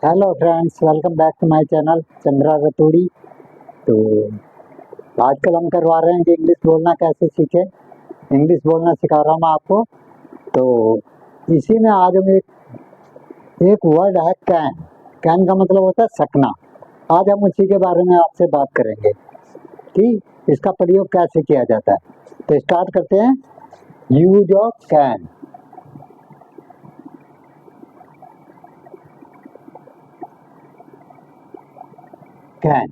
Hello friends, welcome back to my channel Chandra Raturi. तो आजकल हम करवा रहे हैं कि इंग्लिश बोलना कैसे सीखें। इंग्लिश बोलना सिखा रहा हूँ मैं आपको। तो इसी में आज हम एक वर्ड है कैन। कैन का मतलब होता है सकना। आज हम उसी के बारे में आपसे बात करेंगे कि इसका प्रयोग कैसे किया जाता है। तो स्टार्ट करते हैं। Use of can. Can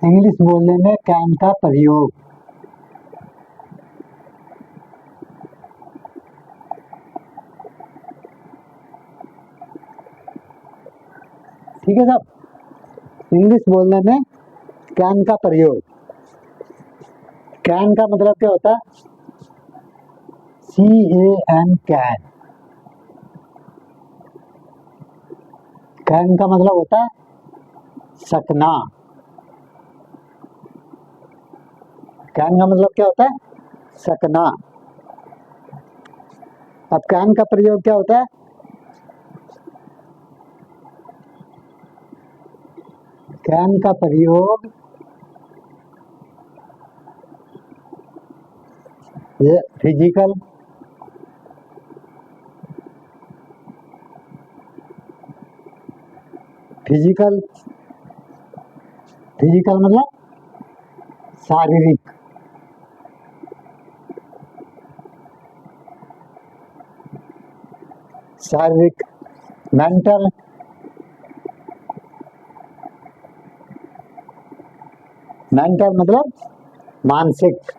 English बोलने में कैन का प्रयोग। ठीक है साहब, इंग्लिश बोलने में कैन का प्रयोग। कैन का मतलब क्या होता है? CAN can. कैन का मतलब होता है सकना। कैन का मतलब क्या होता है? सकना। अब कैन का प्रयोग क्या होता है? कैन का प्रयोग ये फिजिकल, फिजिकल फिजिकल मतलब शारीरिक। शारीरिक। मेंटल। मेंटल मतलब मानसिक।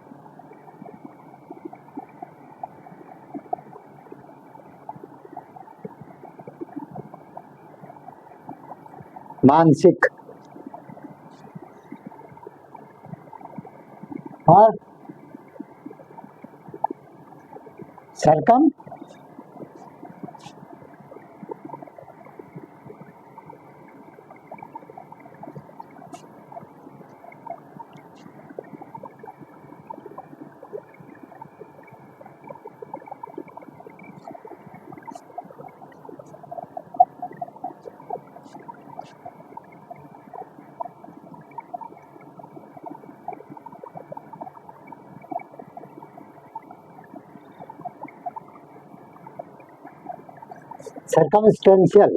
मानसिक। और सरकम। सरकमस्टेंशियल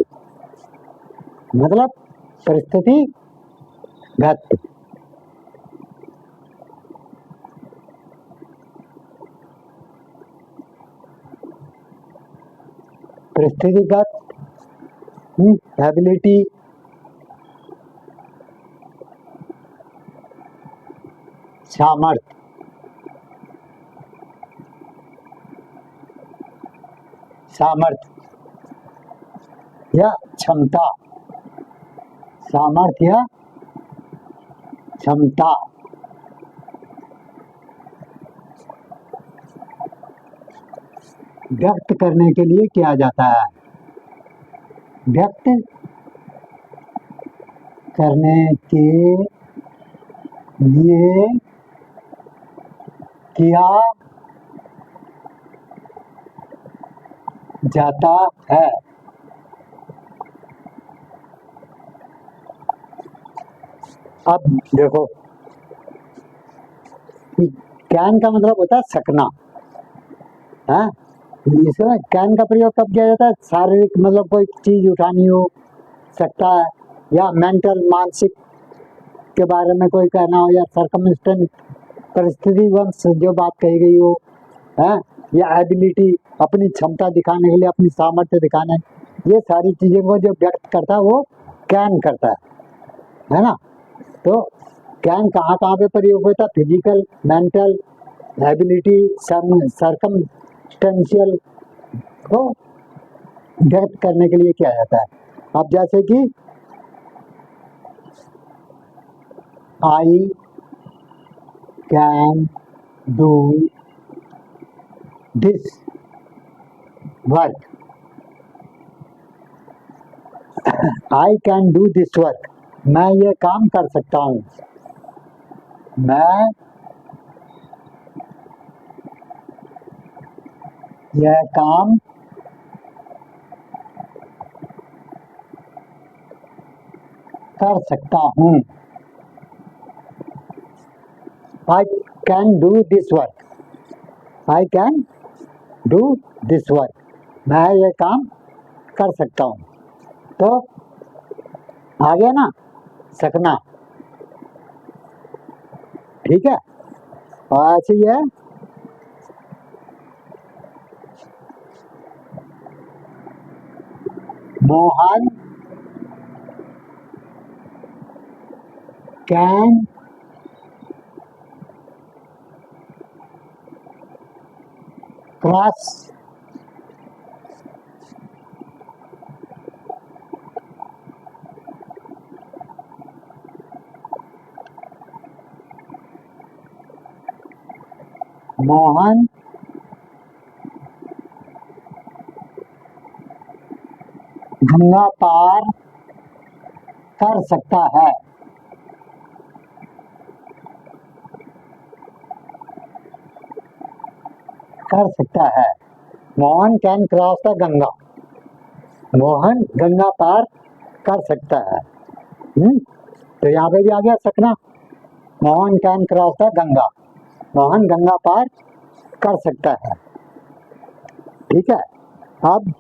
मतलब परिस्थितिगत। परिस्थितिगत एबिलिटी। सामर्थ्य। सामर्थ्य या क्षमता। सामर्थ्य या क्षमता व्यक्त करने के लिए किया जाता है। व्यक्त करने के लिए किया जाता है। अब देखो, कैन का मतलब होता है सकना है। इसमें कैन का प्रयोग कब किया जाता है? शारीरिक मतलब कोई चीज उठानी हो सकता है, या मेंटल मानसिक के बारे में कोई कहना हो, या सरकमस्टेंस परिस्थिति वंश जो बात कही गई हो है, या एबिलिटी अपनी क्षमता दिखाने के लिए, अपनी सामर्थ्य दिखाने, ये सारी चीजें को जो व्यक्त करता है वो कैन करता है ना। तो कैन कहाँ कहाँ पे प्रयोग होता है? फिजिकल, मेंटल, एबिलिटी, सरकमस्टेंशियल को व्यक्त करने के लिए किया जाता है। अब जैसे कि आई can do this, work, I can do this work, मैं ये काम कर सकता हूँ, मैं यह काम कर सकता हूँ, आई can do this work, I can do this work, मैं ये काम कर सकता हूँ। तो आ गया ना सकना, ठीक है। और ऐसे ही है मोहन कैन क्रॉस मोहन गंगा पार कर सकता है, कर सकता है, Mohan can cross the Ganga, Mohan Ganga पार कर सकता है। तो यहाँ पे भी आ गया सकना, Mohan can cross the Ganga, Mohan Ganga पार कर सकता है, ठीक है। अब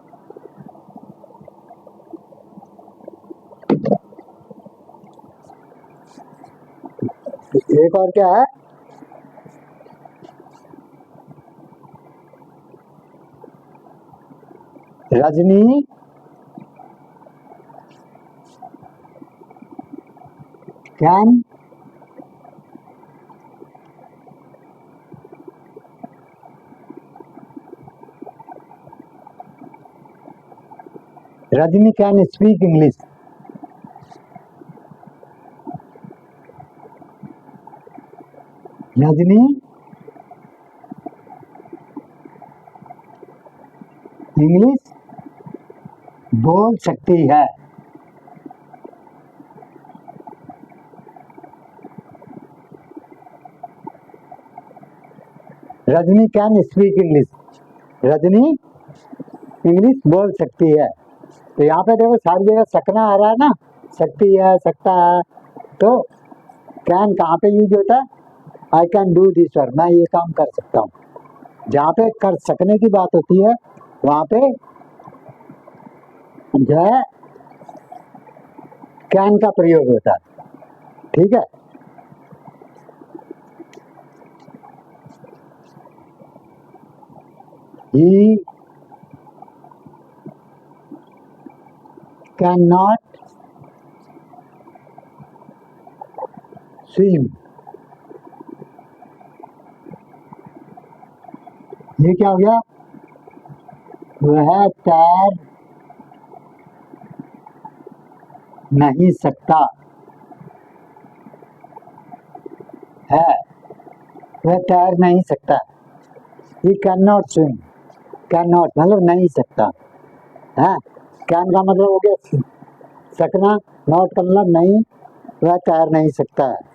एक और क्या है, Rajni can Rajni can speak English, Rajni English बोल सकती है, Rajni can speak English, Rajni English बोल सकती है। तो यहाँ पे देखो सारी जगह सकना आ रहा है ना, सकती है, सकता है, तो कैन कहाँ पे यूज होता है, I can do this work, मैं ये काम कर सकता हूँ। जहाँ पे कर सकने की बात होती है वहाँ पे जो है कैन का प्रयोग होता है, ठीक है। ही कैन नॉट स्विम, ये क्या हो गया, वह तैर नहीं सकता है, वह तैर नहीं सकता, he can not swim, can not मतलब नहीं सकता है, कैन का मतलब हो गया सकना, नॉट का मतलब नहीं, वह तैर नहीं सकता है।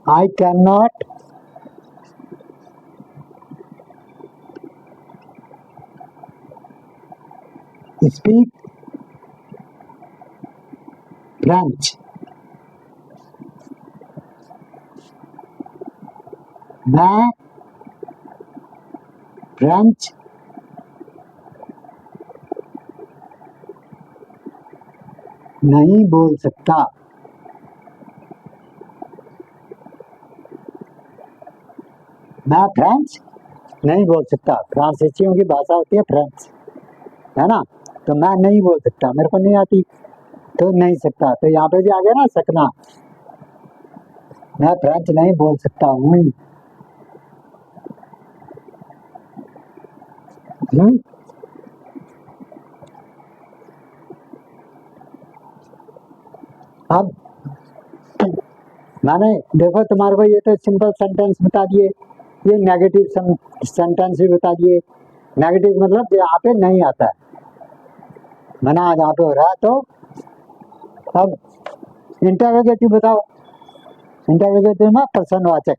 I cannot speak French, मैं फ्रेंच नहीं बोल सकता, मैं फ्रेंच नहीं बोल सकता, फ्रांसीसियों की भाषा होती है फ्रेंच, है ना। तो मैं नहीं बोल सकता, मेरे को नहीं आती, तो नहीं सकता, तो यहाँ पे भी आ गया ना सकना, मैं फ्रेंच नहीं बोल सकता हूँ। अब मैंने देखो तुम्हारे को ये तो सिंपल सेंटेंस बता दिए, ये नेगेटिव सेंटेंस भी बता दिए। नेगेटिव मतलब यहाँ पे नहीं आता है, मना जहाँ पे हो रहा है। तो अब इंटरोगेटिव बताओ। इंटरोगेटिव में प्रश्नवाचक।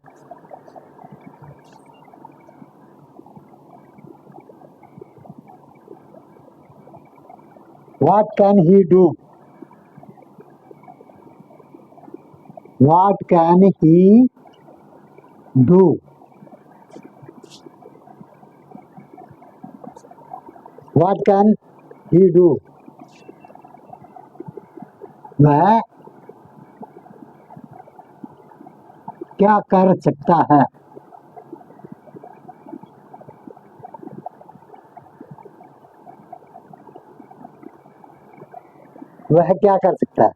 What can he do? What can he do? What can he do? वह क्या कर सकता है? वह क्या कर सकता है?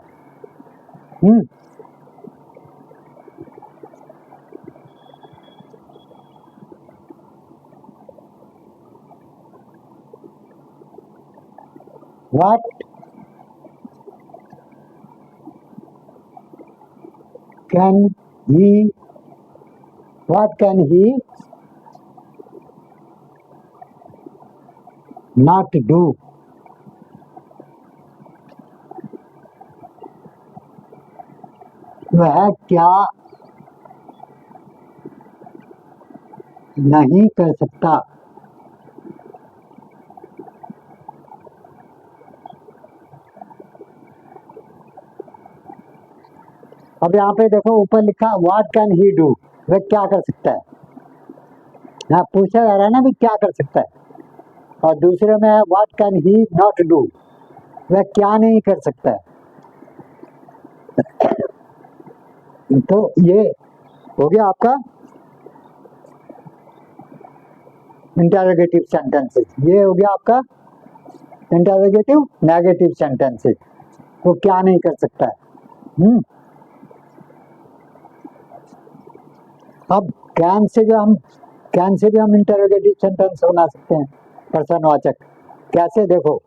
What can he? What can he not do? वह क्या नहीं कर सकता? अब यहाँ पे देखो ऊपर लिखा व्हाट कैन ही डू, वह क्या कर सकता है। यहाँ पूछा जा रहा है ना भी क्या कर सकता है, और दूसरे में है what can he not do, वह क्या नहीं कर सकता है। तो ये हो गया आपका इंटरोगेटिव सेंटेंसेस। ये हो गया आपका इंटरोगेटिव नेगेटिव सेंटेंसेस। वो क्या नहीं कर सकता है। अब कैन से भी हम इंटरोगेटिव सेंटेंस बना सकते हैं, प्रश्नवाचक। कैसे देखो,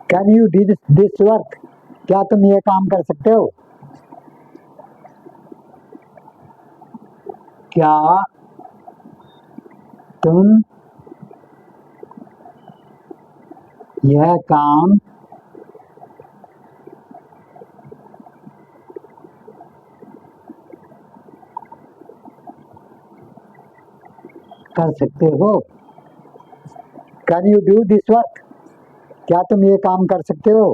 can you do this work? क्या तुम ये काम कर सकते हो? क्या तुम यह काम कर सकते हो? Can you do this work? क्या तुम ये काम कर सकते हो?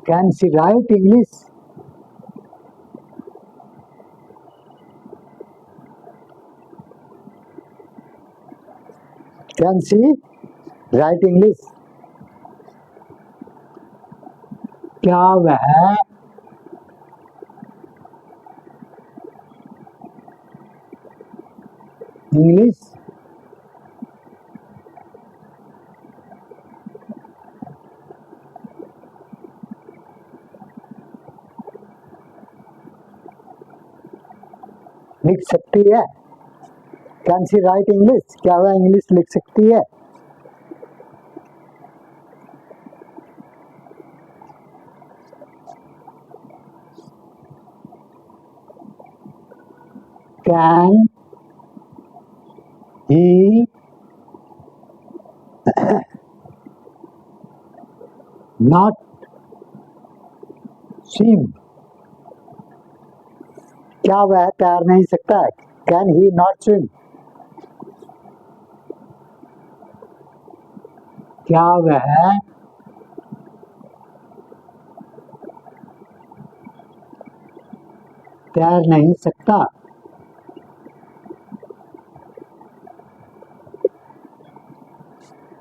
Can she write English? Can she write English? क्या वह इंग्लिश लिख सकती है? Can she write English? क्या वह इंग्लिश लिख सकती है? Can he not swim? क्या वह तैर नहीं सकता है? Can he not swim? क्या वह तैर नहीं सकता?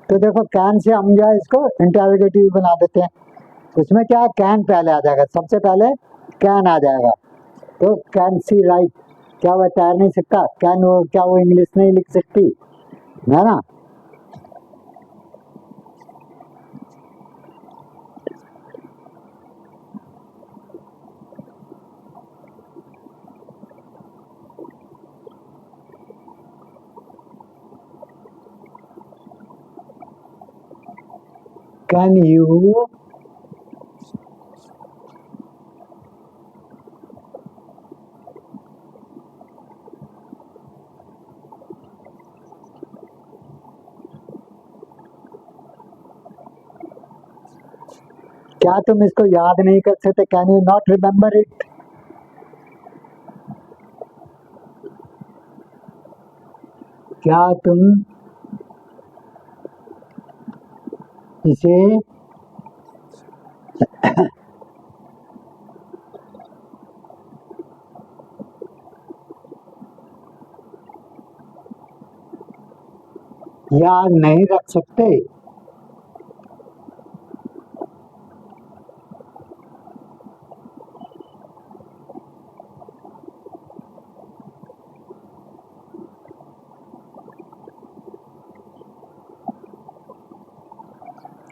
तो देखो कैन से हम जो है इसको इंटरोगेटिव बना देते हैं। उसमें क्या कैन पहले आ जाएगा, सबसे पहले कैन आ जाएगा। तो कैन सी राइट, क्या वह तैर नहीं सकता? कैन वो, क्या वो इंग्लिश नहीं लिख सकती है ना? कैन यू क्या तुम इसको याद नहीं कर सकते? Can you not remember it? क्या तुम इसे याद नहीं रख सकते?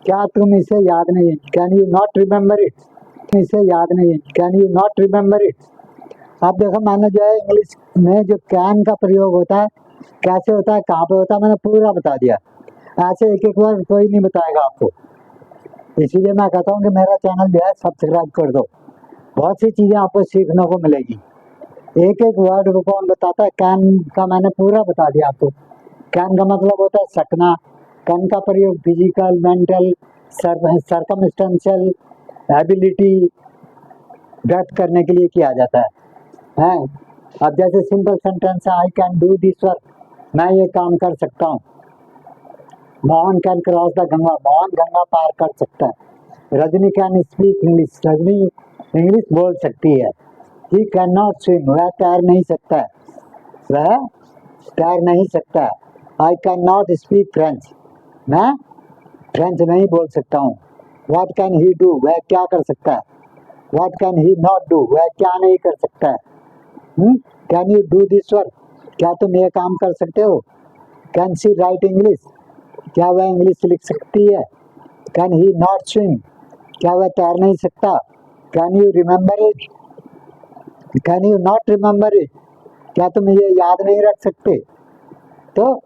क्या तुम इसे याद नहीं? Can you not remember it? इसे याद नहीं? Can you not remember it? आप देखो, मैंने जो है इंग्लिश में जो कैन का प्रयोग होता है, कैसे होता है, कहाँ पे होता है, मैंने पूरा बता दिया। ऐसे एक एक बार कोई नहीं बताएगा आपको। इसीलिए मैं कहता हूँ कि मेरा चैनल जो है सब्सक्राइब कर दो, बहुत सी चीज़ें आपको सीखने को मिलेगी। एक एक वर्ड को कौन बताता है? कैन का मैंने पूरा बता दिया आपको। कैन का मतलब होता है सकना। कैन का प्रयोग फिजिकल, मेंटल, सरकमस्टेंशियल एबिलिटी व्यक्त करने के लिए किया जाता है। अब जैसे सिंपल सेंटेंस है, I can do this work, मैं ये काम कर सकता हूँ। Mohan can cross the Ganga, Mohan Ganga पार कर सकता है। Rajni can speak English, Rajni English बोल सकती है। ही कैन नॉट स्विम, वह तैर नहीं सकता है, वह तैर नहीं सकता है। I can not speak French, मैं फ्रेंच नहीं बोल सकता हूँ। व्हाट कैन ही डू, वह क्या कर सकता है। What can he not do, वह क्या नहीं कर सकता है। Can you do this work, क्या तुम ये काम कर सकते हो। कैन शी राइट इंग्लिश, क्या वह इंग्लिश लिख सकती है। कैन ही नॉट स्विम, क्या वह तैर नहीं सकता। Can you remember it, can you not remember it, क्या तुम ये याद नहीं रख सकते। तो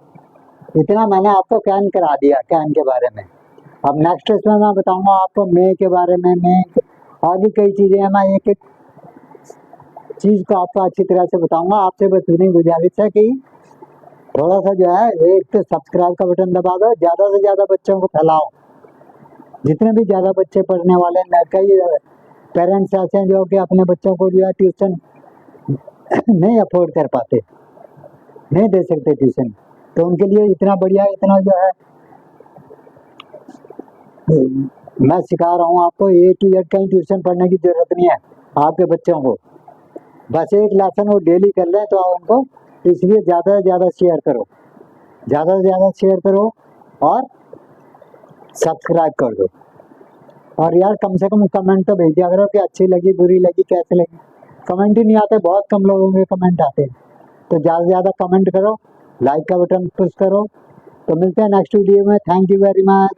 इतना मैंने आपको कैन करा दिया, कैन के बारे में। अब नेक्स्ट इसमें मैं बताऊंगा आपको मे के बारे में। मे आगे कई चीज़ें हैं, मैं एक एक चीज़ को आपको अच्छी तरह से बताऊंगा। आपसे बस इतनी गुजारिश है कि थोड़ा सा जो है एक तो सब्सक्राइब का बटन दबा दो, ज़्यादा से ज़्यादा बच्चों को फैलाओ। जितने भी ज़्यादा बच्चे पढ़ने वाले हैं, कई पेरेंट्स ऐसे हैं जो कि अपने बच्चों को जो है ट्यूशन नहीं अफोर्ड कर पाते, नहीं दे सकते ट्यूशन। तो उनके लिए इतना बढ़िया, इतना जो है मैं सिखा रहा हूँ आपको। ए टू जेड कहीं ट्यूशन पढ़ने की जरूरत नहीं है आपके बच्चों को। बस एक लेसन वो डेली कर लें तो उनको, इसलिए ज़्यादा से ज़्यादा शेयर करो, ज़्यादा से ज़्यादा शेयर करो और सब्सक्राइब कर दो। और यार कम से कम कमेंट तो भेज दिया करो कि अच्छी लगी, बुरी लगी, कैसे लगी। कमेंट ही नहीं आते, बहुत कम लोगों के कमेंट आते हैं। तो ज़्यादा से ज़्यादा कमेंट करो, लाइक का बटन पुश करो। तो मिलते हैं नेक्स्ट वीडियो में। Thank you very much.